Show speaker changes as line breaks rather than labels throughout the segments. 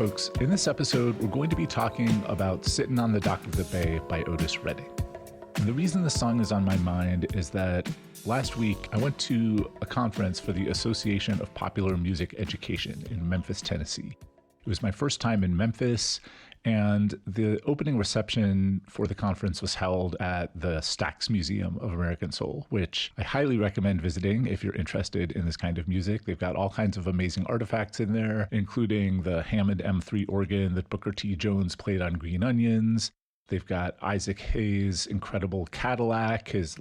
folks. In this episode, we're going to be talking about Sittin' on the Dock of the Bay by Otis Redding. And the reason this song is on my mind is that last week I went to a conference for the Association of Popular Music Education in Memphis, Tennessee. It was my first time in Memphis, and the opening reception for the conference was held at the Stax Museum of American Soul, which I highly recommend visiting if you're interested in this kind of music. They've got all kinds of amazing artifacts in there, including the Hammond M3 organ that Booker T. Jones played on Green Onions. They've got Isaac Hayes' incredible Cadillac, his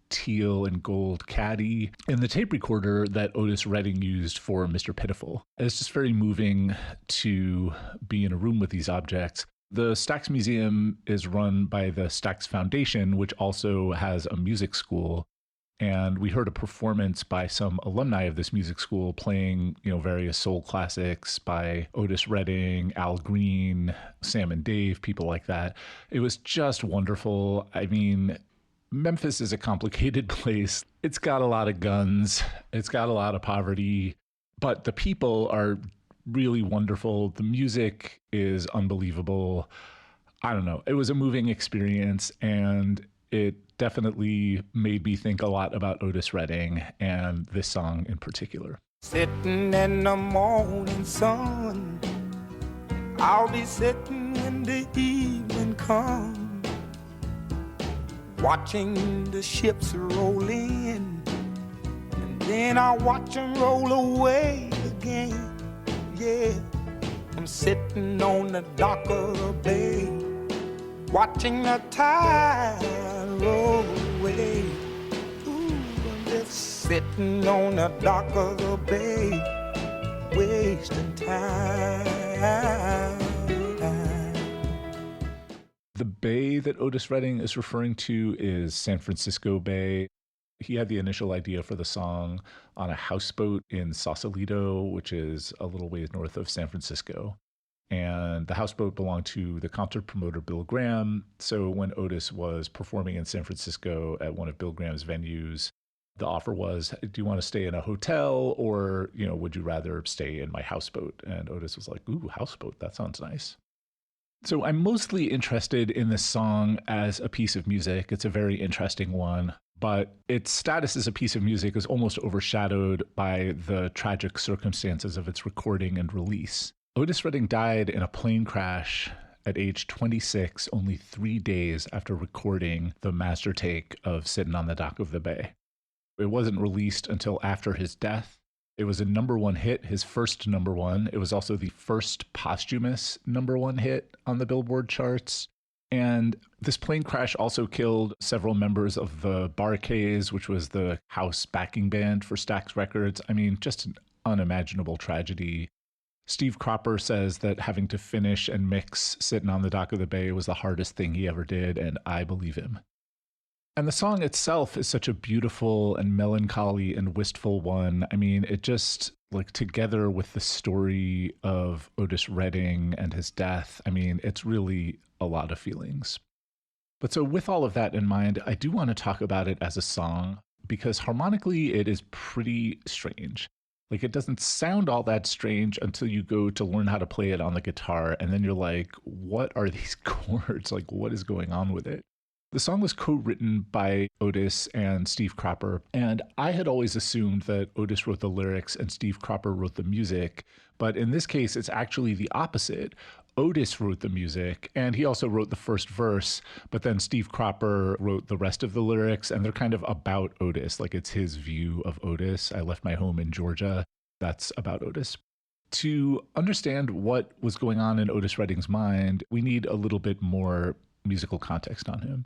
teal and gold caddy, and the tape recorder that Otis Redding used for Mr. Pitiful. It's just very moving to be in a room with these objects. The Stax Museum is run by the Stax Foundation, which also has a music school. And we heard a performance by some alumni of this music school playing, various soul classics by Otis Redding, Al Green, Sam and Dave, people like that. It was just wonderful. I mean, Memphis is a complicated place. It's got a lot of guns. It's got a lot of poverty, but the people are really wonderful. The music is unbelievable. I don't know. It was a moving experience, and it definitely made me think a lot about Otis Redding and this song in particular.
Sitting in the morning sun, I'll be sitting when the evening comes, watching the ships roll in, and then I'll watch them roll away again. Yeah, I'm sitting on the dock of the bay, watching the tide roll away. Ooh, I'm just sitting on the dock of the bay, wasting time.
The bay that Otis Redding is referring to is San Francisco Bay. He had the initial idea for the song on a houseboat in Sausalito, which is a little ways north of San Francisco. And the houseboat belonged to the concert promoter Bill Graham. So when Otis was performing in San Francisco at one of Bill Graham's venues, the offer was, do you want to stay in a hotel or, would you rather stay in my houseboat? And Otis was like, ooh, houseboat, that sounds nice. So I'm mostly interested in this song as a piece of music. It's a very interesting one, but its status as a piece of music is almost overshadowed by the tragic circumstances of its recording and release. Otis Redding died in a plane crash at age 26, only 3 days after recording the master take of Sittin' on the Dock of the Bay. It wasn't released until after his death. It was a #1 hit, his first #1. It was also the first posthumous #1 hit on the Billboard charts. And this plane crash also killed several members of the Bar-Kays, which was the house backing band for Stax Records. I mean, just an unimaginable tragedy. Steve Cropper says that having to finish and mix Sittin' on the Dock of the Bay was the hardest thing he ever did, and I believe him. And the song itself is such a beautiful and melancholy and wistful one. I mean, it just, together with the story of Otis Redding and his death, I mean, it's really a lot of feelings. But so with all of that in mind, I do want to talk about it as a song because harmonically it is pretty strange. It doesn't sound all that strange until you go to learn how to play it on the guitar. And then you're like, what are these chords? What is going on with it? The song was co-written by Otis and Steve Cropper, and I had always assumed that Otis wrote the lyrics and Steve Cropper wrote the music, but in this case, it's actually the opposite. Otis wrote the music, and he also wrote the first verse, but then Steve Cropper wrote the rest of the lyrics, and they're kind of about Otis, it's his view of Otis. I left my home in Georgia. That's about Otis. To understand what was going on in Otis Redding's mind, we need a little bit more musical context on him.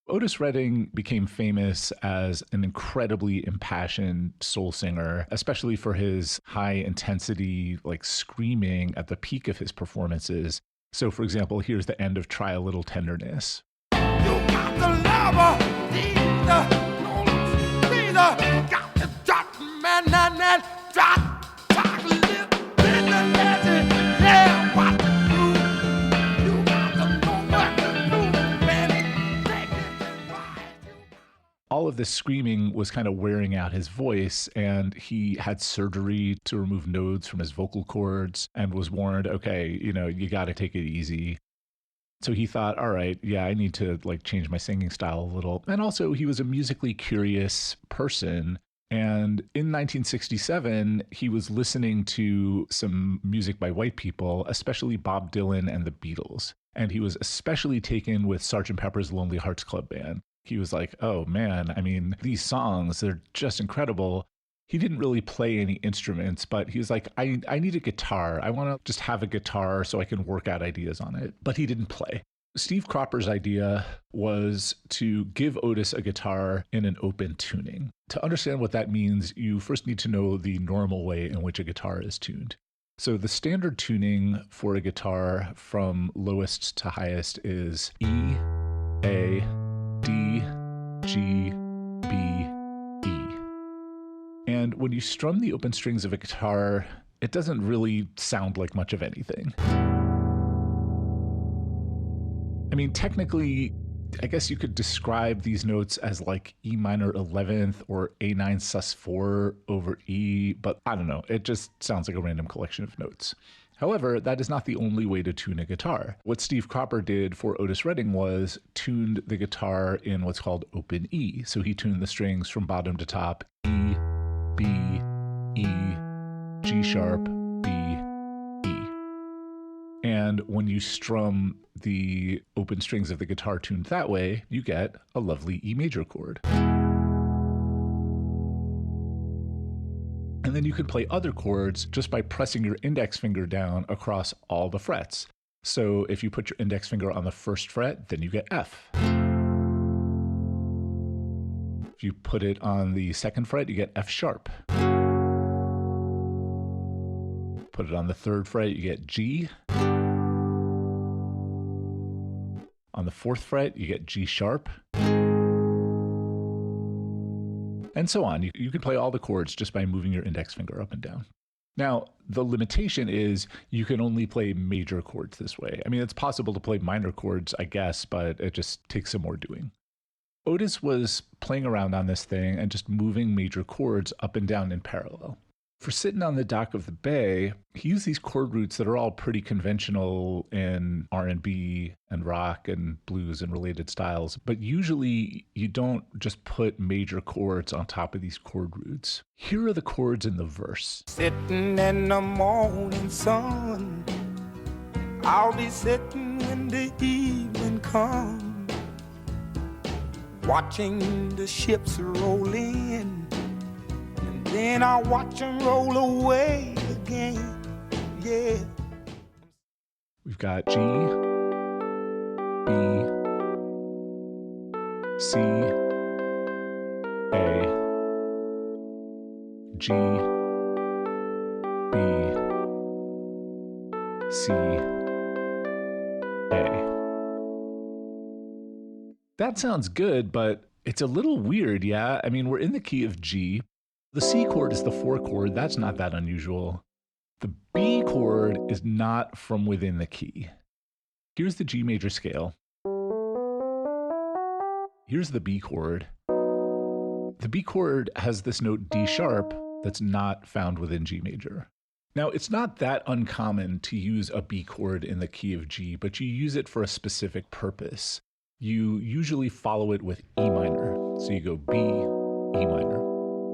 Otis Redding became famous as an incredibly impassioned soul singer, especially for his high intensity, screaming at the peak of his performances. So, for example, here's the end of Try a Little Tenderness.
You got the lover, got the drop, man, drop, a little tenderness, yeah, what to do? You got to know what to do, man.
all of this screaming was kind of wearing out his voice, and he had surgery to remove nodes from his vocal cords and was warned, okay, you got to take it easy. So he thought, all right, yeah, I need to change my singing style a little. And also he was a musically curious person. And in 1967, he was listening to some music by white people, especially Bob Dylan and the Beatles. And he was especially taken with Sgt. Pepper's Lonely Hearts Club Band. He was like, oh man, I mean, these songs, they're just incredible. He didn't really play any instruments, but he was like, I need a guitar. I want to just have a guitar so I can work out ideas on it. But he didn't play. Steve Cropper's idea was to give Otis a guitar in an open tuning. To understand what that means, you first need to know the normal way in which a guitar is tuned. So the standard tuning for a guitar from lowest to highest is E, A, D, G, B, E. And when you strum the open strings of a guitar, it doesn't really sound like much of anything. I mean, technically, I guess you could describe these notes as like E minor 11th or A9 sus4 over E, but I don't know. It just sounds like a random collection of notes. However, that is not the only way to tune a guitar. What Steve Cropper did for Otis Redding was tuned the guitar in what's called open E. So he tuned the strings from bottom to top, E, B, E, G sharp, B, E. And when you strum the open strings of the guitar tuned that way, you get a lovely E major chord. And then you can play other chords just by pressing your index finger down across all the frets. So if you put your index finger on the first fret, then you get F. If you put it on the second fret, you get F sharp. Put it on the third fret, you get G. On the fourth fret, you get G sharp. And so on. You can play all the chords just by moving your index finger up and down. Now, the limitation is you can only play major chords this way. I mean, it's possible to play minor chords, I guess, but it just takes some more doing. Otis was playing around on this thing and just moving major chords up and down in parallel. For Sittin' on the Dock of the Bay, he used these chord roots that are all pretty conventional in R&B and rock and blues and related styles, but usually you don't just put major chords on top of these chord roots. Here are the chords in the verse.
Sitting in the morning sun, I'll be sitting when the evening comes, watching the ships roll in. Then I watch them roll away again, yeah.
We've got G, B, C, A, G, B, C, A. That sounds good, but it's a little weird, yeah? I mean, we're in the key of G. The C chord is the 4 chord. That's not that unusual. The B chord is not from within the key. Here's the G major scale. Here's the B chord. The B chord has this note D sharp that's not found within G major. Now, it's not that uncommon to use a B chord in the key of G, but you use it for a specific purpose. You usually follow it with E minor. So you go B, E minor.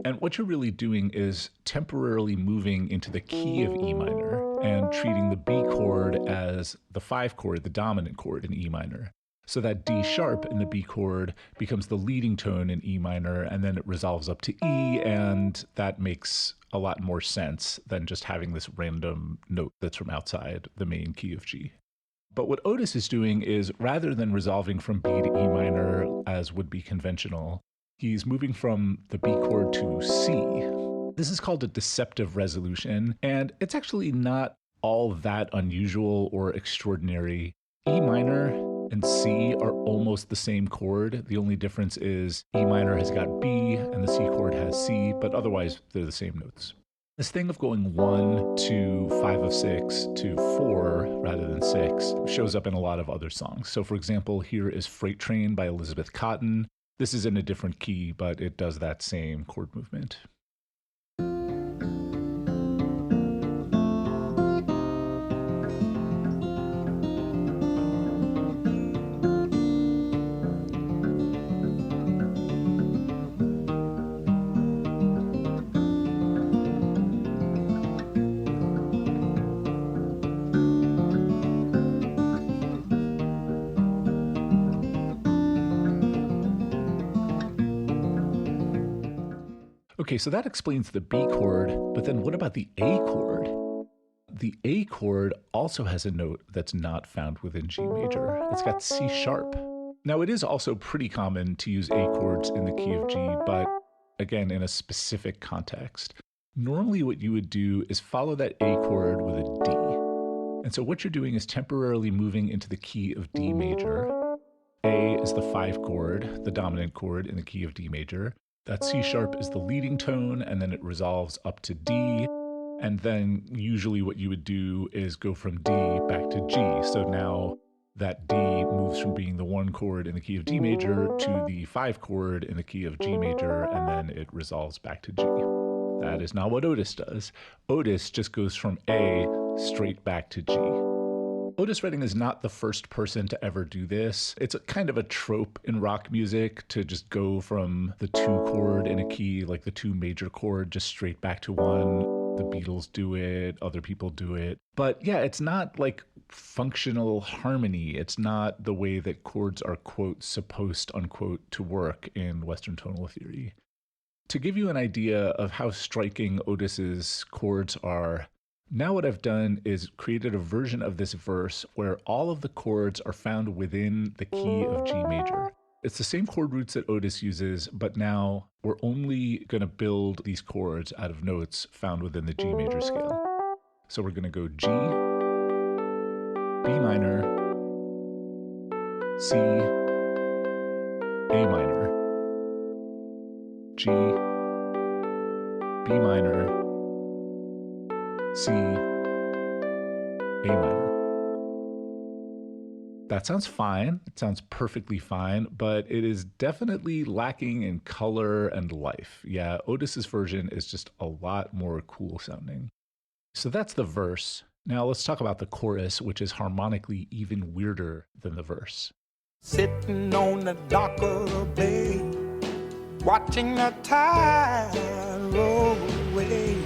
And what you're really doing is temporarily moving into the key of E minor and treating the B chord as the 5 chord, the dominant chord in E minor. So that D sharp in the B chord becomes the leading tone in E minor, and then it resolves up to E, and that makes a lot more sense than just having this random note that's from outside the main key of G. But what Otis is doing is, rather than resolving from B to E minor as would be conventional, he's moving from the B chord to C. This is called a deceptive resolution, and it's actually not all that unusual or extraordinary. E minor and C are almost the same chord. The only difference is E minor has got B and the C chord has C, but otherwise they're the same notes. This thing of going 1 to 5 of 6 to 4 rather than 6 shows up in a lot of other songs. So for example, here is Freight Train by Elizabeth Cotten. This is in a different key, but it does that same chord movement. Okay, so that explains the B chord, but then what about the A chord? The A chord also has a note that's not found within G major. It's got C sharp. Now, it is also pretty common to use A chords in the key of G, but again, in a specific context. Normally, what you would do is follow that A chord with a D. And so what you're doing is temporarily moving into the key of D major. A is the 5 chord, the dominant chord in the key of D major. That C sharp is the leading tone, and then it resolves up to D. And then usually what you would do is go from D back to G. So now that D moves from being the 1 chord in the key of D major to the 5 chord in the key of G major, and then it resolves back to G. That is not what Otis does. Otis just goes from A straight back to G. Otis Redding is not the first person to ever do this. It's kind of a trope in rock music to just go from the 2 chord in a key, like the 2 major chord, just straight back to 1. The Beatles do it, other people do it. But yeah, it's not like functional harmony. It's not the way that chords are, quote, supposed, unquote, to work in Western tonal theory. To give you an idea of how striking Otis's chords are, now what I've done is created a version of this verse where all of the chords are found within the key of G major. It's the same chord roots that Otis uses, but now we're only going to build these chords out of notes found within the G major scale. So we're going to go G, B minor, C, A minor, G, B minor, C, A minor. That sounds fine. It sounds perfectly fine, but it is definitely lacking in color and life. Yeah, Otis's version is just a lot more cool sounding. So that's the verse. Now let's talk about the chorus, which is harmonically even weirder than the verse.
Sitting on the dock of the bay, watching the tide roll away.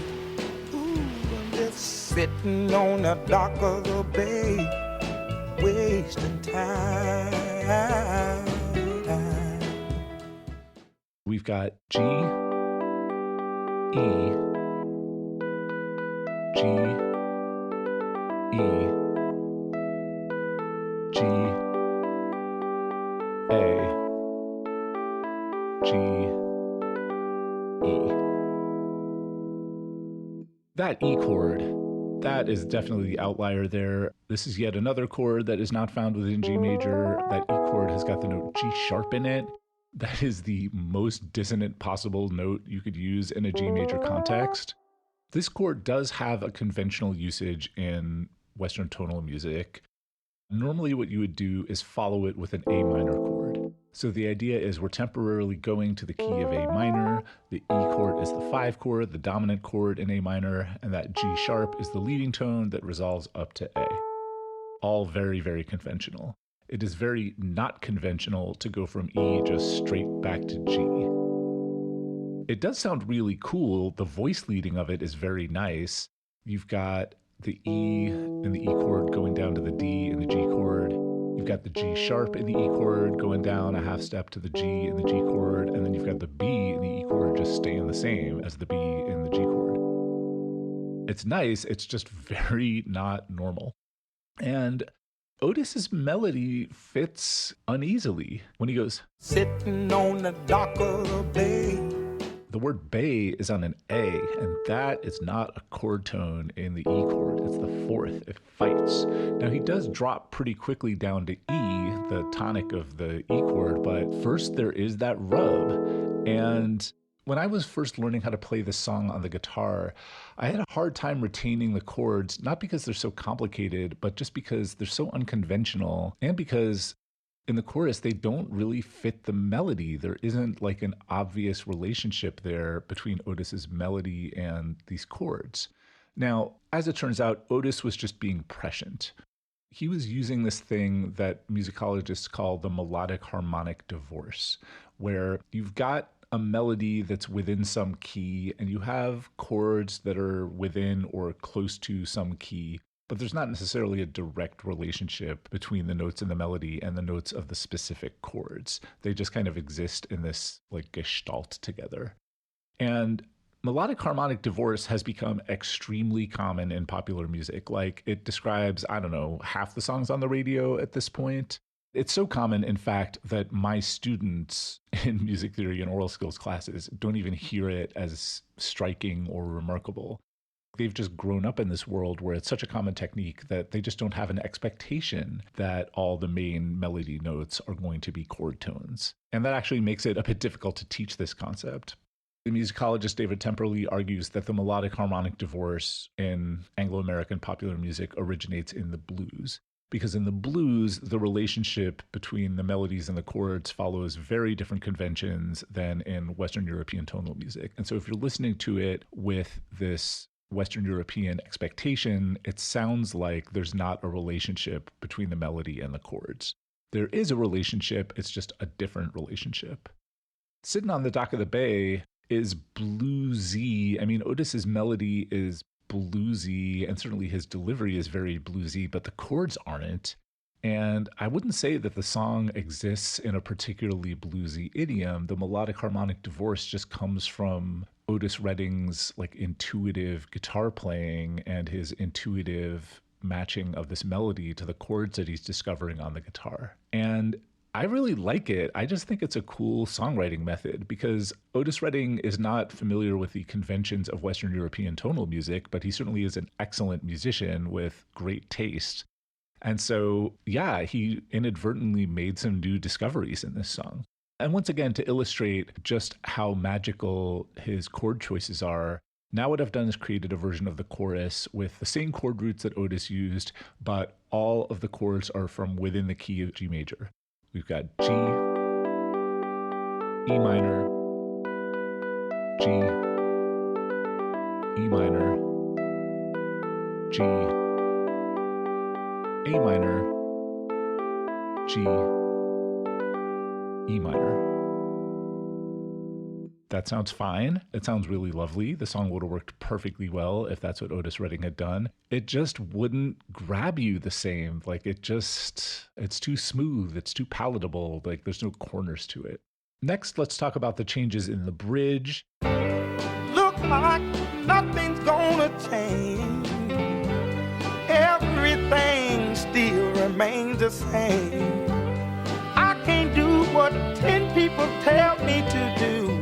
Ooh, I'm just sitting on the dock of the bay, wasting time.
We've got G, E, G, E, G, A, G, E. That E chord, that is definitely the outlier there. This is yet another chord that is not found within G major. That E chord has got the note G sharp in it. That is the most dissonant possible note you could use in a G major context. This chord does have a conventional usage in Western tonal music. Normally what you would do is follow it with an A minor chord. So the idea is we're temporarily going to the key of A minor, the E chord is the 5 chord, the dominant chord in A minor, and that G sharp is the leading tone that resolves up to A. All very, very conventional. It is very not conventional to go from E just straight back to G. It does sound really cool. The voice leading of it is very nice. You've got the E and the E chord going down to the D and the G chord. You've got the G sharp in the E chord going down a half step to the G and the G chord, and then you've got the B and the E chord just staying the same as the B and the G chord. It's nice, it's just very not normal. And Otis's melody fits uneasily when he goes,
Sitting on the dock of the bay.
The word bay is on an A, and that is not a chord tone in the E chord. It's the 4th. It fights. Now, he does drop pretty quickly down to E, the tonic of the E chord, but first there is that rub. And when I was first learning how to play this song on the guitar, I had a hard time retaining the chords, not because they're so complicated, but just because they're so unconventional, and because in the chorus, they don't really fit the melody. There isn't like an obvious relationship there between Otis's melody and these chords. Now, as it turns out, Otis was just being prescient. He was using this thing that musicologists call the melodic harmonic divorce, where you've got a melody that's within some key and you have chords that are within or close to some key, but there's not necessarily a direct relationship between the notes in the melody and the notes of the specific chords. They just kind of exist in this like gestalt together. And melodic harmonic divorce has become extremely common in popular music. Like it describes, I don't know, half the songs on the radio at this point. It's so common, in fact, that my students in music theory and oral skills classes don't even hear it as striking or remarkable. They've just grown up in this world where it's such a common technique that they just don't have an expectation that all the main melody notes are going to be chord tones. And that actually makes it a bit difficult to teach this concept. The musicologist David Temperley argues that the melodic harmonic divorce in Anglo-American popular music originates in the blues. Because in the blues, the relationship between the melodies and the chords follows very different conventions than in Western European tonal music. And so if you're listening to it with this Western European expectation, it sounds like there's not a relationship between the melody and the chords. There is a relationship, it's just a different relationship. Sittin' on the Dock of the Bay is bluesy. I mean, Otis's melody is bluesy, and certainly his delivery is very bluesy, but the chords aren't. And I wouldn't say that the song exists in a particularly bluesy idiom. The melodic harmonic divorce just comes from Otis Redding's like intuitive guitar playing and his intuitive matching of this melody to the chords that he's discovering on the guitar. And I really like it. I just think it's a cool songwriting method because Otis Redding is not familiar with the conventions of Western European tonal music, but he certainly is an excellent musician with great taste. And so, yeah, he inadvertently made some new discoveries in this song. And once again, to illustrate just how magical his chord choices are, now what I've done is created a version of the chorus with the same chord roots that Otis used, but all of the chords are from within the key of G major. We've got G, E minor, G, E minor, G, A minor, G, E minor. That sounds fine. It sounds really lovely. The song would have worked perfectly well if that's what Otis Redding had done. It just wouldn't grab you the same. Like it's too smooth. It's too palatable. Like there's no corners to it. Next, let's talk about the changes in the bridge.
Look like nothing's gonna change. Everything still remains the same. I can't do what 10 people tell me to do.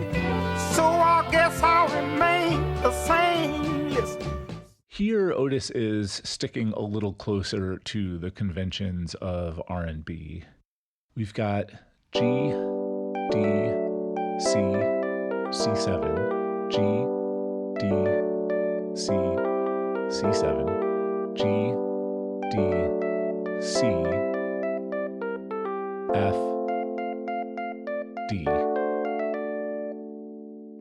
So I guess I'll remain the same. Listen.
Here, Otis is sticking a little closer to the conventions of R&B. We've got G, D, C, C7, G, D, C, C7, G, D, C, F, D.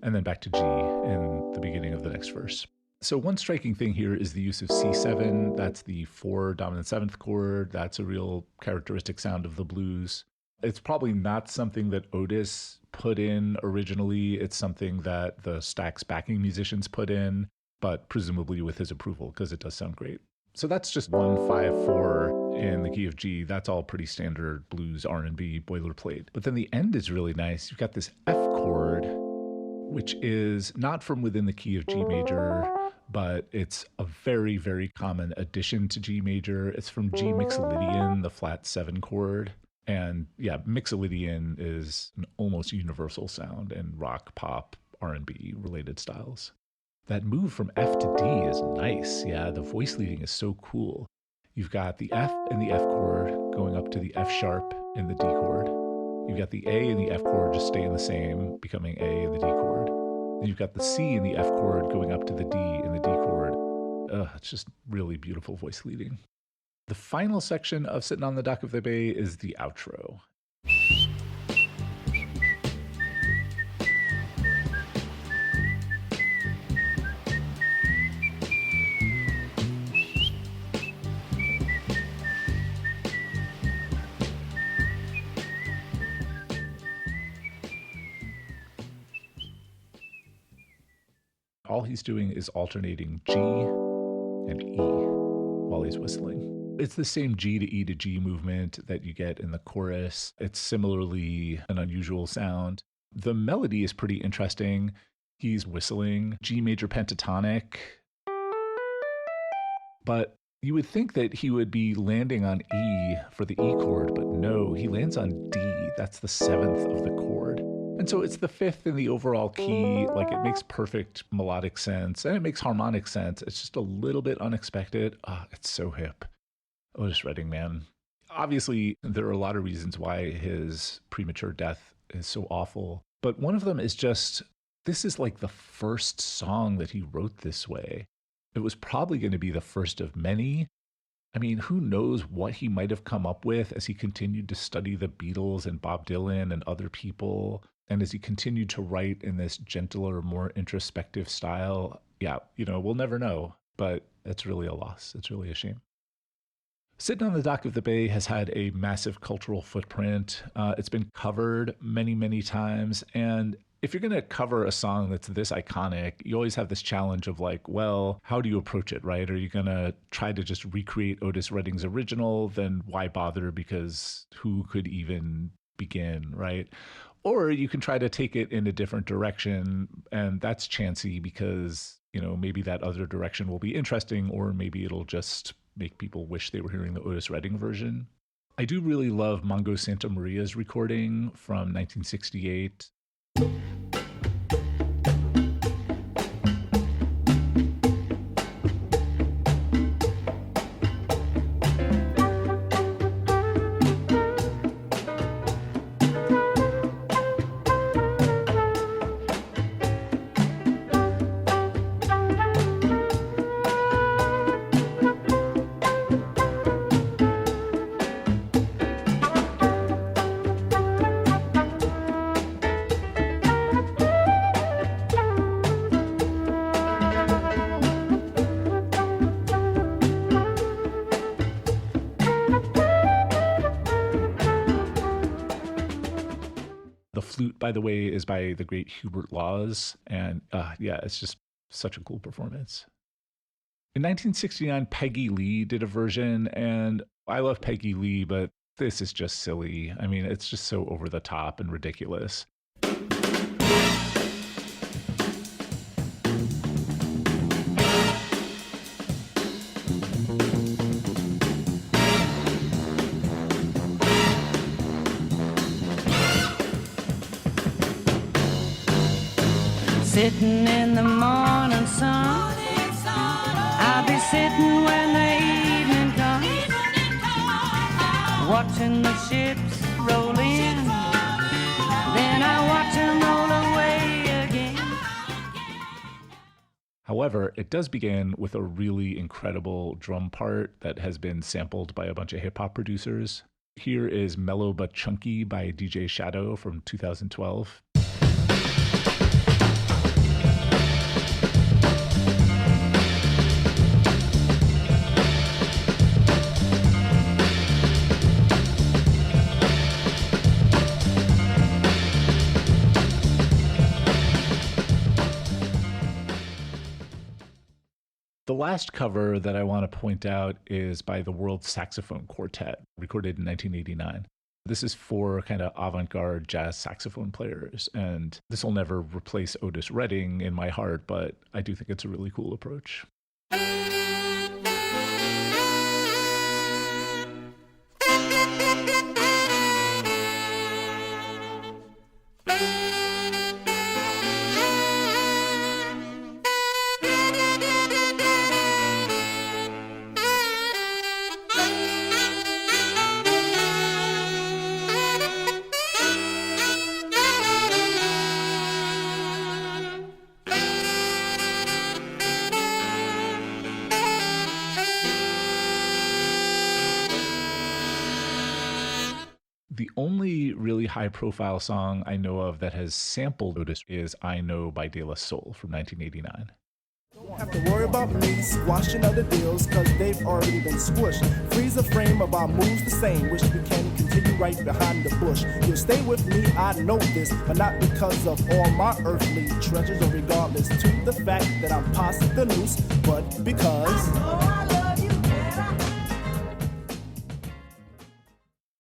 And then back to G in the beginning of the next verse. So one striking thing here is the use of C7. That's the 4 dominant 7th chord. That's a real characteristic sound of the blues. It's probably not something that Otis put in originally. It's something that the Stax backing musicians put in, but presumably with his approval because it does sound great. So that's just 1, 5, 4 in the key of G. That's all pretty standard blues R&B boilerplate. But then the end is really nice. You've got this F chord, which is not from within the key of G major, but it's a very, very common addition to G major. It's from G mixolydian, the flat 7 chord. And yeah, mixolydian is an almost universal sound in rock, pop, R&B related styles. That move from F to D is nice. Yeah, the voice leading is so cool. You've got the F and the F chord going up to the F sharp in the D chord. You've got the A and the F chord just staying the same, becoming A in the D chord. And you've got the C and the F chord going up to the D in the D chord. It's just really beautiful voice leading. The final section of Sittin' on the Dock of the Bay is the outro. All he's doing is alternating G and E while he's whistling. It's the same G to E to G movement that you get in the chorus. It's similarly an unusual sound. The melody is pretty interesting. He's whistling G major pentatonic, but you would think that he would be landing on E for the E chord, but no, he lands on D. That's the seventh of the chord. And so it's the fifth in the overall key. Like, it makes perfect melodic sense and it makes harmonic sense. It's just a little bit unexpected. It's so hip. Otis Redding, man. Obviously, there are a lot of reasons why his premature death is so awful. But one of them is just, this is like the first song that he wrote this way. It was probably going to be the first of many. I mean, who knows what he might have come up with as he continued to study the Beatles and Bob Dylan and other people. And as he continued to write in this gentler, more introspective style. Yeah, we'll never know, but it's really a loss. It's really a shame. Sittin' on the Dock of the Bay has had a massive cultural footprint. It's been covered many, many times. And if you're going to cover a song that's this iconic, you always have this challenge of like, well, how do you approach it, right? Are you going to try to just recreate Otis Redding's original? Then why bother? Because who could even begin, right? Or you can try to take it in a different direction. And that's chancy because, maybe that other direction will be interesting, or maybe it'll just make people wish they were hearing the Otis Redding version. I do really love Mongo Santamaria's recording from 1968. The flute, by the way, is by the great Hubert Laws. And it's just such a cool performance. In 1969, Peggy Lee did a version, and I love Peggy Lee, but this is just silly. I mean, it's just so over the top and ridiculous.
Sitting in the morning sun, I'll be sitting when the evening comes, watching the ships roll in, then I watch them roll away again.
However, it does begin with a really incredible drum part that has been sampled by a bunch of hip hop producers. Here is Mellow But Chunky by DJ Shadow from 2012. The last cover that I want to point out is by the World Saxophone Quartet, recorded in 1989. This is for kind of avant-garde jazz saxophone players, and this will never replace Otis Redding in my heart, but I do think it's a really cool approach. The only really high-profile song I know of that has sampled Otis is I Know by De La Soul from 1989.
Have to worry about me squashing other deals, cause they've already been squished. Freeze the frame of our moves the same. Wish we can continue right behind the bush. You'll stay with me, I know this, but not because of all my earthly treasures, or regardless to the fact that I'm past the noose, but because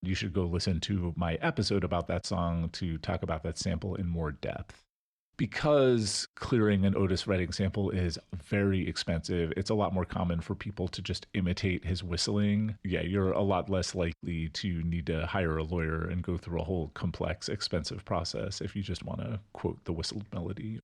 you should go listen to my episode about that song to talk about that sample in more depth. Because clearing an Otis Redding sample is very expensive, it's a lot more common for people to just imitate his whistling. Yeah, you're a lot less likely to need to hire a lawyer and go through a whole complex, expensive process if you just want to quote the whistled melody.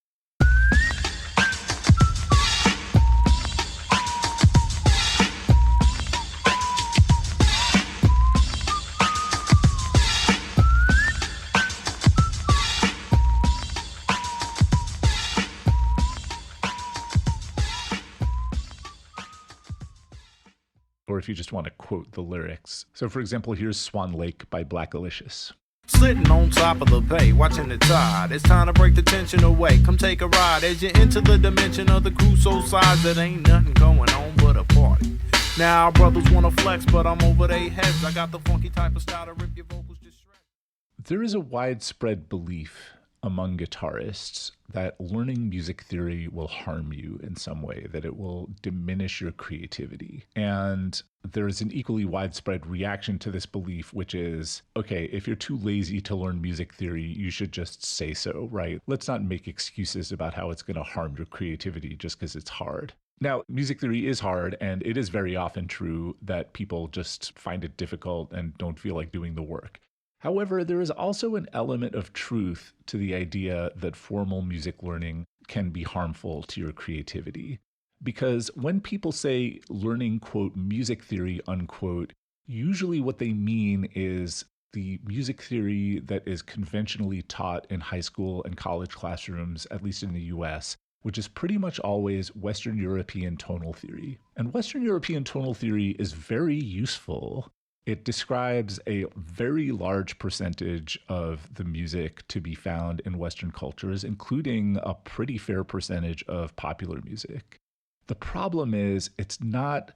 Or if you just want to quote the lyrics. So for example, here's Swan Lake by Blackalicious.
Sitting on top of the bay, watching the tide. It's time to break the tension away. Come take a ride as you enter the dimension of the Crusoe size. That ain't nothing going on but a party. Now brothers wanna flex, but I'm over their heads. I got the funky type of style to rip your vocals to shreds.
There is a widespread belief among guitarists that learning music theory will harm you in some way, that it will diminish your creativity. And there is an equally widespread reaction to this belief, which is, okay, if you're too lazy to learn music theory, you should just say so, right? Let's not make excuses about how it's going to harm your creativity just because it's hard. Now, music theory is hard, and it is very often true that people just find it difficult and don't feel like doing the work. However, there is also an element of truth to the idea that formal music learning can be harmful to your creativity. Because when people say learning, quote, music theory, unquote, usually what they mean is the music theory that is conventionally taught in high school and college classrooms, at least in the US, which is pretty much always Western European tonal theory. And Western European tonal theory is very useful. It describes a very large percentage of the music to be found in Western cultures, including a pretty fair percentage of popular music. The problem is it's not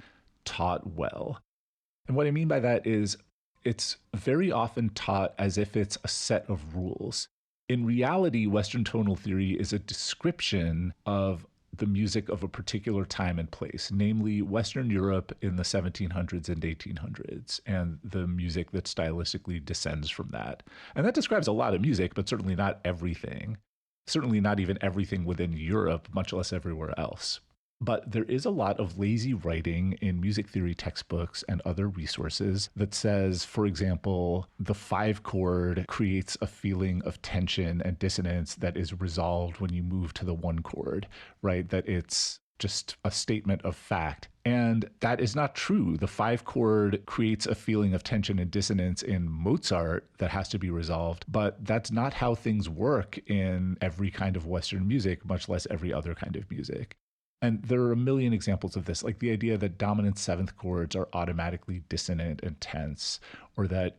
taught well. And what I mean by that is it's very often taught as if it's a set of rules. In reality, Western tonal theory is a description of the music of a particular time and place, namely Western Europe in the 1700s and 1800s, and the music that stylistically descends from that. And that describes a lot of music, but certainly not everything. Certainly not even everything within Europe, much less everywhere else. But there is a lot of lazy writing in music theory textbooks and other resources that says, for example, the 5-chord creates a feeling of tension and dissonance that is resolved when you move to the 1-chord, right? That it's just a statement of fact. And that is not true. The 5-chord creates a feeling of tension and dissonance in Mozart that has to be resolved, but that's not how things work in every kind of Western music, much less every other kind of music. And there are a million examples of this, like the idea that dominant 7th chords are automatically dissonant and tense, or that,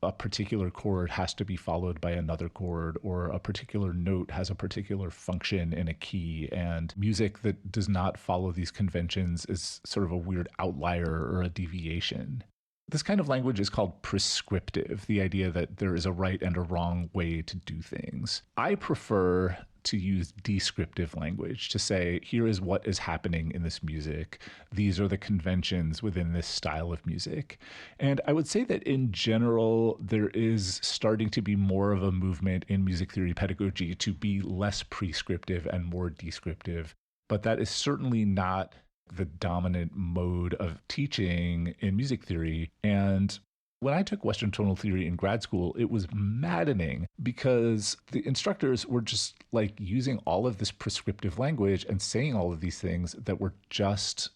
a particular chord has to be followed by another chord, or a particular note has a particular function in a key, and music that does not follow these conventions is sort of a weird outlier or a deviation. This kind of language is called prescriptive, the idea that there is a right and a wrong way to do things. I prefer to use descriptive language to say, here is what is happening in this music. These are the conventions within this style of music. And I would say that in general, there is starting to be more of a movement in music theory pedagogy to be less prescriptive and more descriptive. But that is certainly not the dominant mode of teaching in music theory. And when I took Western tonal theory in grad school, it was maddening because the instructors were just like using all of this prescriptive language and saying all of these things that were just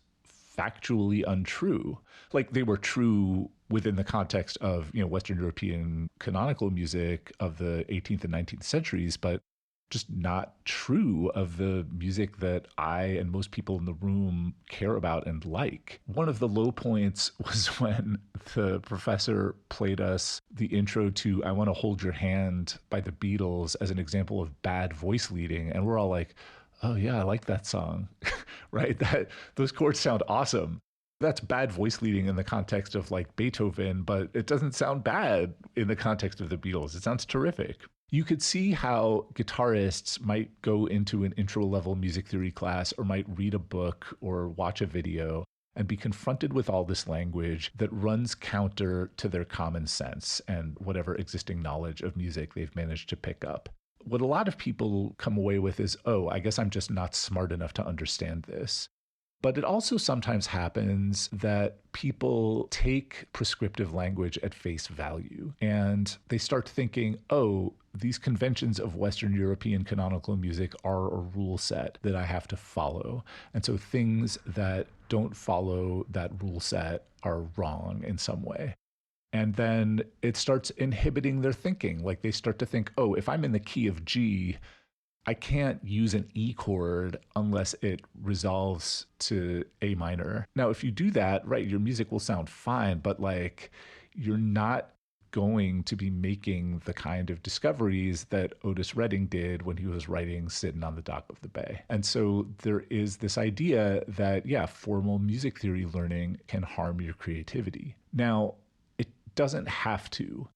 factually untrue. Like they were true within the context of, Western European canonical music of the 18th and 19th centuries, but just not true of the music that I and most people in the room care about and like. One of the low points was when the professor played us the intro to I Want to Hold Your Hand by the Beatles as an example of bad voice leading. And we're all like, oh yeah, I like that song, right? Those chords sound awesome. That's bad voice leading in the context of like Beethoven, but it doesn't sound bad in the context of the Beatles. It sounds terrific. You could see how guitarists might go into an intro level music theory class or might read a book or watch a video and be confronted with all this language that runs counter to their common sense and whatever existing knowledge of music they've managed to pick up. What a lot of people come away with is, oh, I guess I'm just not smart enough to understand this. But it also sometimes happens that people take prescriptive language at face value and they start thinking, oh, these conventions of Western European canonical music are a rule set that I have to follow. And so things that don't follow that rule set are wrong in some way. And then it starts inhibiting their thinking. Like they start to think, oh, if I'm in the key of G, I can't use an E chord unless it resolves to A minor. Now, if you do that, right, your music will sound fine, but like you're not going to be making the kind of discoveries that Otis Redding did when he was writing Sittin' on the Dock of the Bay. And so there is this idea that, yeah, formal music theory learning can harm your creativity. Now, it doesn't have to.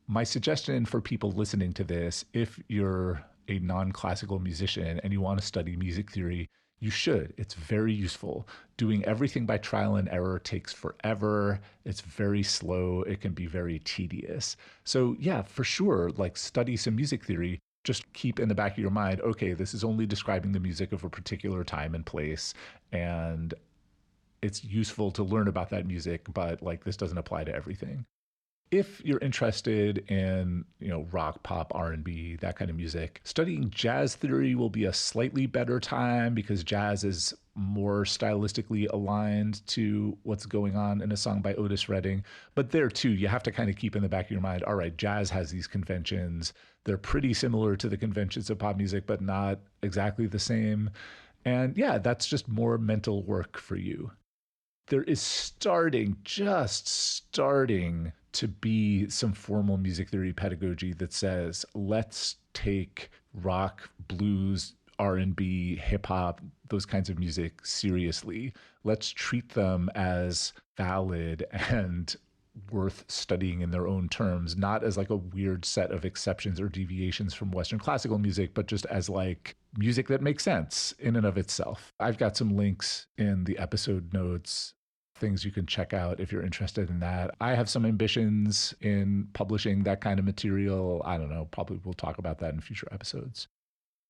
My suggestion for people listening to this, if you're a non-classical musician and you want to study music theory, you should. It's very useful. Doing everything by trial and error takes forever. It's very slow. It can be very tedious. So yeah, for sure, like study some music theory. Just keep in the back of your mind, okay, this is only describing the music of a particular time and place, and it's useful to learn about that music, but like this doesn't apply to everything. If you're interested in, rock, pop, R&B, that kind of music, studying jazz theory will be a slightly better time because jazz is more stylistically aligned to what's going on in a song by Otis Redding. But there too, you have to kind of keep in the back of your mind, all right, jazz has these conventions. They're pretty similar to the conventions of pop music, but not exactly the same. And yeah, that's just more mental work for you. There is just starting to be some formal music theory pedagogy that says, let's take rock, blues, R&B, hip hop, those kinds of music seriously. Let's treat them as valid and worth studying in their own terms, not as like a weird set of exceptions or deviations from Western classical music, but just as like music that makes sense in and of itself. I've got some links in the episode notes, things you can check out if you're interested in that. I have some ambitions in publishing that kind of material. I don't know, probably we'll talk about that in future episodes.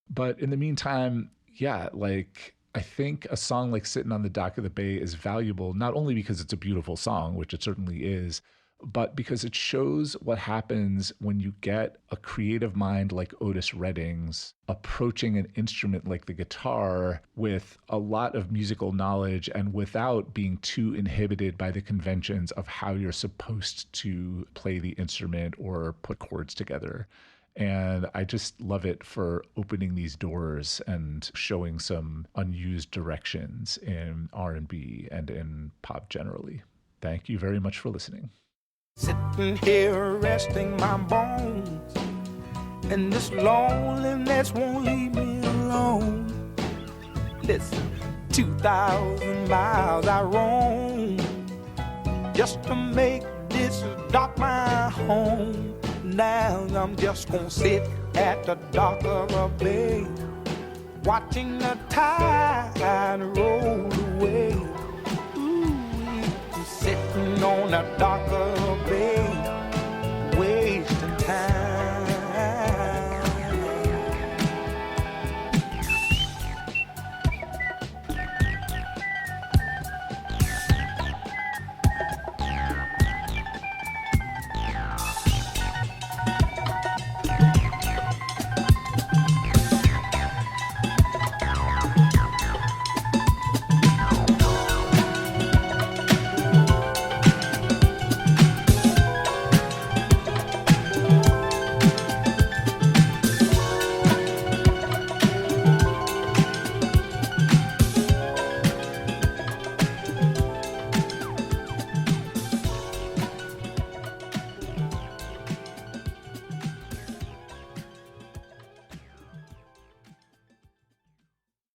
But in the meantime, yeah, like I think a song like Sittin' on the Dock of the Bay is valuable, not only because it's a beautiful song, which it certainly is, but because it shows what happens when you get a creative mind like Otis Redding's approaching an instrument like the guitar with a lot of musical knowledge and without being too inhibited by the conventions of how you're supposed to play the instrument or put chords together. And I just love it for opening these doors and showing some unused directions in R&B and in pop generally. Thank you very much for listening.
Sitting here resting my bones, and this loneliness won't leave me alone. Listen, 2,000 miles I roam just to make this dock my home. Now I'm just gonna sit at the dock of the bay, watching the tide roll away. Ooh, I'm sitting on the dock of the bay, way